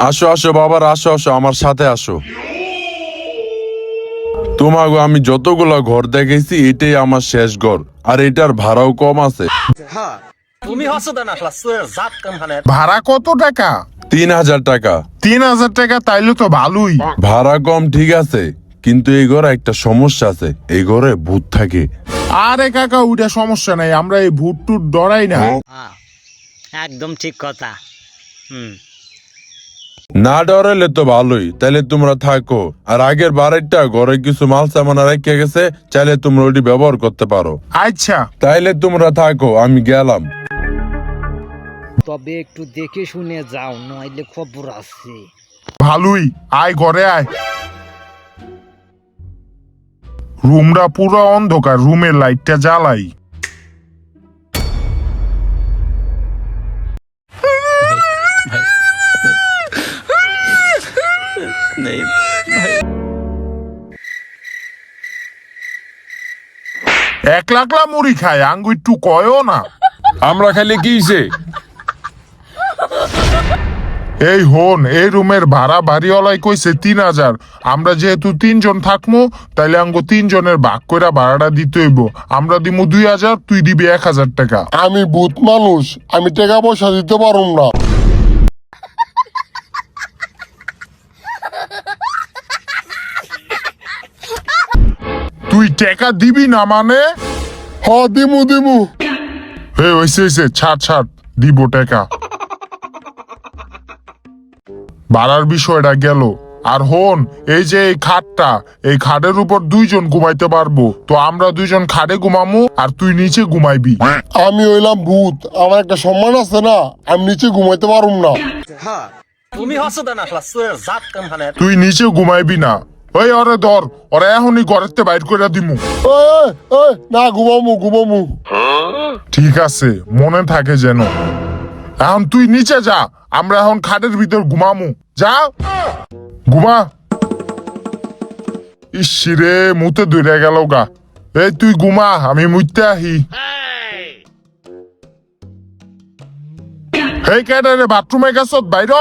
আসো আসো বাবার, আসো আসো, আমার সাথে আসো। তোমাকে আমি যতগুলা ঘর দেখেছি এটাই আমার শেষ ঘর, আর এটার ভাড়াও কম আছে। তুমি হচ্ছে না ক্লাসের জাত কামখানে ভাড়া কত টাকা? 3,000 টাকা। 3,000 টাকা? তাইলে তো ভালোই। ভাড়া কম ঠিক আছে, কিন্তু এই ঘরে একটা সমস্যা আছে, এই ঘরে ভূত থাকে। আরে কাকা, ওইটা সমস্যা নাই, আমরা এই ভূত টুট ডরাই না। একদম ঠিক কথা। না ডরাইলে তো ভালোই, তাইলে তোমরা থাকো। আর আগের বারেরটা ঘরে কিছু মাল সামান রেখে গেছে, চাইলে তোমরা ওটি ব্যবহার করতে পারো। আচ্ছা, তাইলে তোমরা থাকো, আমি গেলাম। তবে একটু দেখে শুনে যাও, নইলে খবর আছে। ভালোই, আয় ঘরে আয়। রুমটা পুরো অন্ধকার, রুমের লাইটটা জ্বালাই। একলা মুড়ি খায়, আঙ্গু একটু কয়ও না। আমরা খালি কি হইছে? এই হন, এই রুমের ভাড়া বাড়িওয়ালাই কইছে 3,000। আমরা যেহেতু 3 জন থাকবো, তাইলে আঙ্গো 3 জনের ভাগ কইরা ভাড়াটা দিতে হইব। আমরা দিমু 2,000, তুই দিবি 1,000 টাকা। আমি ভূত মানুষ, আমি টাকা পয়সা দিতে পারুম না। তুই টাকা দিবি না মানে? হ দিমু দিমু। হে হইছে, ছাড়, দিব টাকা। ভাড়ার বিষয়টা গেল। আর হন, এই যে এই খাটটা, এই খাটের উপর 2 জন ঘুমাইতে পারবো। তো আমরা 2 জন খাটে ঘুমামু, আর তুই নিচে ঘুমাইবি। আমি হইলাম ভূত, আমার একটা সম্মান আছে না, আমি নিচে ঘুমাইতে পারুম না। তুমি হচ্ছে না ক্লাসের জাত কামখানে তুই নিচে ঘুমাইবি না। ওই ওরে ধর, ওরা এখনই ঘরের বাইর করে দিমু। ওই, ওই, না ঘুমামু। ঠিক আছে, মনে থাকে যেন। এখন তুই নিচে যা, আমরা এখন খাটের ভিতর ঘুমামু। যা, ঘুমা। ইসিরে, মুতে ধরে গেল গা। এই তুই ঘুমা, আমি মুইতে আহি। এই কেডা রে, বাথরুমে গেছ? বাইর হ।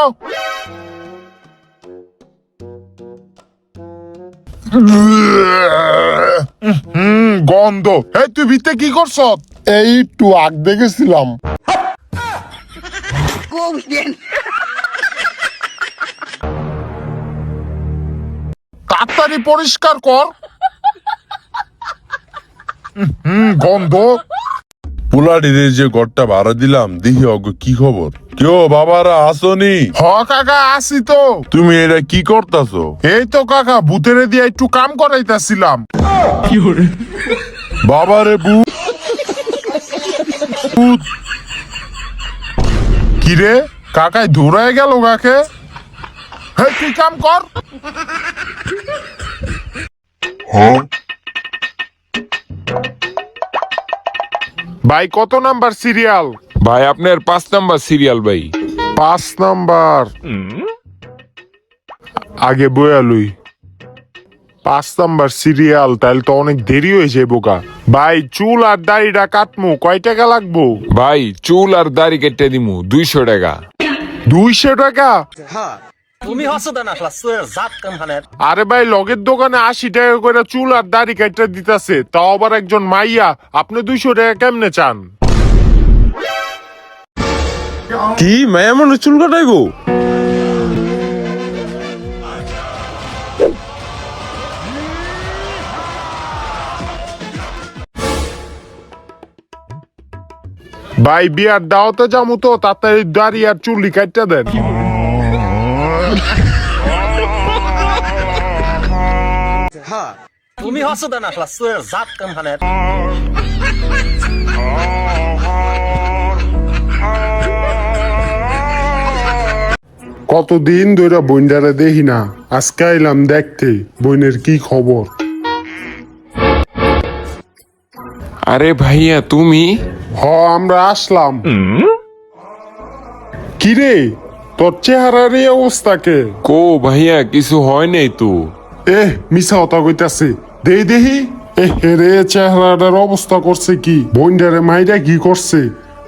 গন্ধ। এই তুই ভিতরে কি করছ? এই একটু আগ দেখেছিলাম। তাড়াতাড়ি পরিষ্কার কর। গন্ধ। পোলাডির যে ঘরটা ভাড়া দিলাম, দেখি অগো কি খবর। কেউ বাবারা আসনি? হ কাকা, আসি তো। তুমি এটা কি করতাছো? এই তো কাকা, ভূতেরে দিয়ে একটু কাম করাইতাছিলাম। বাবারে ভূত। কিরে, কাকাই দৌড়ায় গেল কাকে? হে, তুই কাম কর। ভাই, কত নাম্বার সিরিয়াল? ভাই আপনার 5 নাম্বার সিরিয়াল ভাই। 5 নাম্বার। আগে বয়ালুই 5 নাম্বার সিরিয়াল, তাহলে তো অনেক দেরি হয়ে যায় বোকা। ভাই, চুল আর দাড়িটা কাটমু, কয় টাকা লাগবো? ভাই চুল আর দাড়ি কেটে দিমু 200 টাকা। 200 টাকা? তুমি হচ্ছে না ক্লাসের জাত কামখানে আরে ভাই, লগের দোকানে 80 টাকা করে চুল আর দাড়ি কাটতে দিতেছে, তাও আবার একজন মাইয়া। আপনি 200 টাকা কেমনে চান? কি মায়া মনে চুল কাটাইবো? ভাই, বিয়ার দাওয়াতে যামু তো, তাড়াতাড়ি দাড়ি আর চুল কাটতে দেন। তুমি হচ্ছে না ক্লাসের জাত কামখানে কতদিন ধরে বইন্ডারে দেখি না, আজকে আইলাম দেখতে বইনের কি খবর। আরে ভাইয়া তুমি? হ, আমরা আসলাম। কিরে, তোর চেহারার এই অবস্থা কে? কো ভাইয়া কিছু হয় নাই তো। মিছা কথা কইতাছে। দেহি রে, চেহারাটার অবস্থা করছে কি? বইন্ডারে মাইরা কি করছে?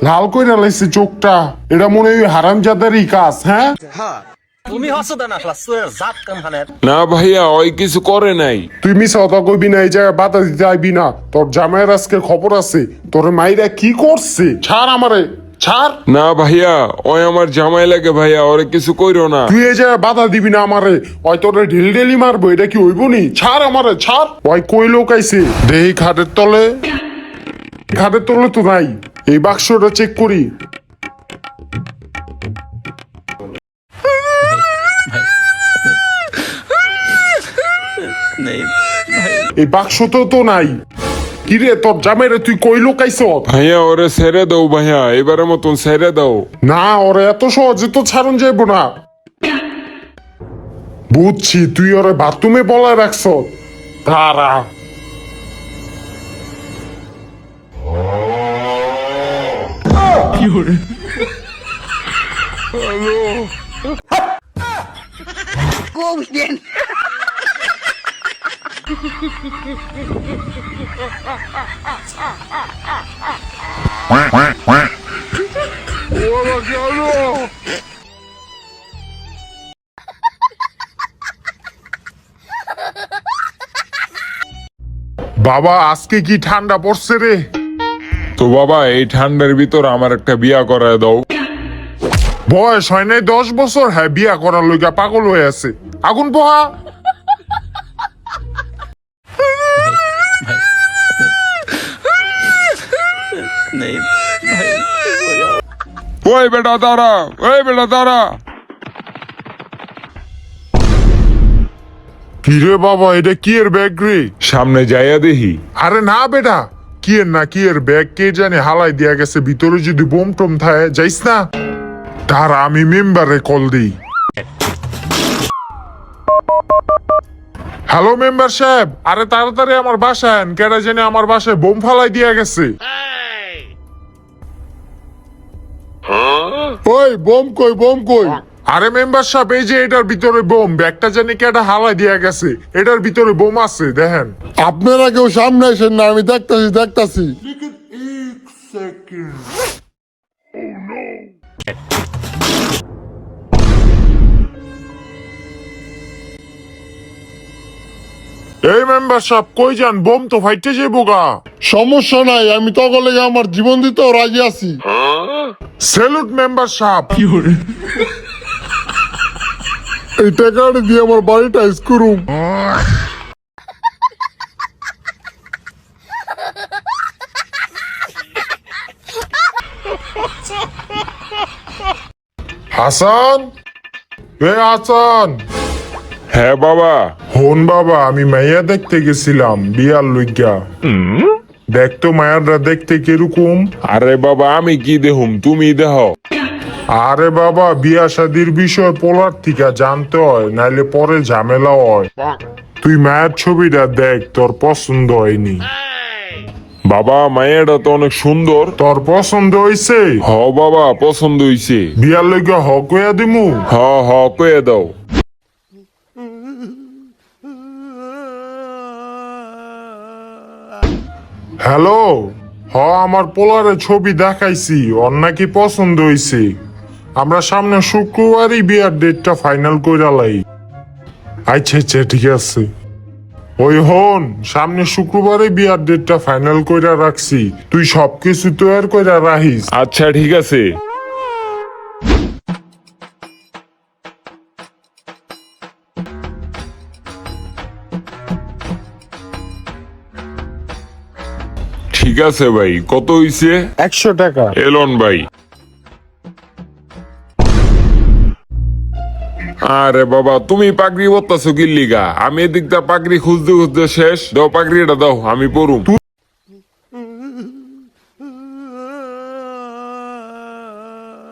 লাল কইরা লাইছে চোখটা। এটা মনে হয় হারামজাদারই কাজ। হ্যাঁ, তুমি হচ্ছে না ক্লাস জাত কাম খানে না ভাইয়া ওই কিছু করে নাই। তুই মিছা কথা কইবি না, এই জায়গায় বাধা দিতে আইবি না। তোর জামাইয়ের আজকে খবর আছে, তোর মাইরা কি করছে। ছাড় আমারে, ছাড়। না ভাইয়া ওই আমার জামাই লাগে ভাইয়া, ওরে কিছু কইরো না। তুই এই জায়গায় বাধা দিবি না আমারে। ওই তোরে ঢিল ঢেলি মারবো, এটা কি হইব নি? ছাড় আমারে, ছাড়। ওই কই লোক আইছে দেহি খাটের তলে। খাটের তলে তো নাই, এই বাক্সটা চেক করি। এই বাক্সতেও তো নাই। কিরে তোর জামাইরে তুই কই লোক আইছ? ভাইয়া ওরে ছেড়ে দাও ভাইয়া, এবারের মতন ছেড়ে দাও। না, ওরে এত সহজে তো ছাড়ন যাইব না। বুঝছি তুই ওরে বাথরুমে বলায় রাখছ। দাঁড়া। বাবা আজকে কি ঠান্ডা পড়ছে রে। তো বাবা এই ঠান্ডার ভিতর আমার একটা বিয়া করায় দাও। বয়স হয় নাই 10 বছর, হ্যাঁ বিয়া করার লইগা পাগল হয়ে আছে। আগুন পোহা। ওই বেটা দাঁড়া, ওই বেটা দাঁড়া। কি রে বাবা, এটা কি এর ব্যাগ রে? সামনে যাইয়া দেখি। আরে না বেটা, কি এর না কি এর ব্যাগ কে জানে হালাই দিয়া গেছে। ভিতরে যদি বোম টোম থাকে যাইস না। তার আমি মেম্বারে কল দিই। হ্যালো মেম্বার সাহেব, আরে তাড়াতাড়ি আমার বাসায় আন, কেডা জানে আমার বাসায় বোম ফালাই দিয়া গেছে। ওই বোম কই, বোম কই? আরে মেম্বার সাহেব, এই যে এটার ভিতরে বোম, ব্যাগটা জানি কেডা হালাই দিয়া গেছে। এটার ভিতরে বোম আছে, দেখেন। আপনারা কেউ সামনে আসেন না, আমি দেখতাছি। এই মেম্বার সাহেব কই যান? বোম তো ফাইটে যাইবো গা। সমস্যা নাই, আমি তখন লেগে আমার জীবন দিতেও রাজি আছি। স্যালুট মেম্বার সাহেব। এই টাকাটা দিয়ে আমার বাড়িটা করুম। হাসান, এ হাসান। হ্যাঁ বাবা। হন বাবা, আমি মাইয়া দেখতে গেছিলাম বিয়ার লইগা। দেখতো মায়াররা দেখতে কিরকম। আরে বাবা আমি কি দেহুম, তুমি দেহ। আরে বাবা, বিয়া শাদির বিষয় পোলার থেকে জানতে হয়, নাইলে পরে ঝামেলা হয়। তুই মায়ের ছবিটা দেখ, তোর পছন্দ হয়নি। বাবা মায়েরা তো অনেক সুন্দর। তোর পছন্দ হইছে? হ বাবা পছন্দ হইছে। বিয়ার লইগা হক হইয়া দিমু। হ হ কয়ে দাও। হ্যালো, আমার পোলারে ছবি দেখাইছি, ওর নাকি পছন্দ হইছে। আমরা সামনে শুক্রবারই বিয়ার ডেটটা ফাইনাল কইরা লাই। আচ্ছা আচ্ছা ঠিক আছে। ওই হন, সামনে শুক্রবারে বিয়ার ডেটটা ফাইনাল কইরা রাখছি, তুই সবকিছু তৈয়ার কইরা রাখিস। আচ্ছা ঠিক আছে। ঠিক আছে ভাই, কত হইছে? 100 টাকা। এলন ভাই। আরে বাবা তুমি পাগড়ি পরতাছো কি লিগা? আমি এদিকটা পাগড়ি খুঁজতে খুঁজতে শেষ। দাও পাগড়িটা দাও, আমি পরুম।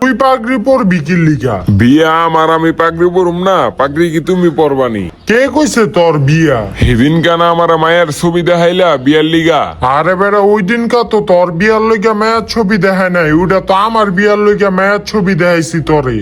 তুই পাগড়ি পরবি কি লিগা? বিয়া আমার, আমি পাগড়ি পরুম না? পাগড়ি কি তুমি পরবানি? কে কইছে তোর বিয়া? সেদিন কানা আমার মায়ের ছবি দেখাইলা বিয়ার লিগা। আরে বেটা, ওই দিনকা তো তোর বিয়ার লইগা মায়ের ছবি দেখায় নাই, ওটা তো আমার বিয়ার লইগা মায়ের ছবি দেখাইছি তোরে।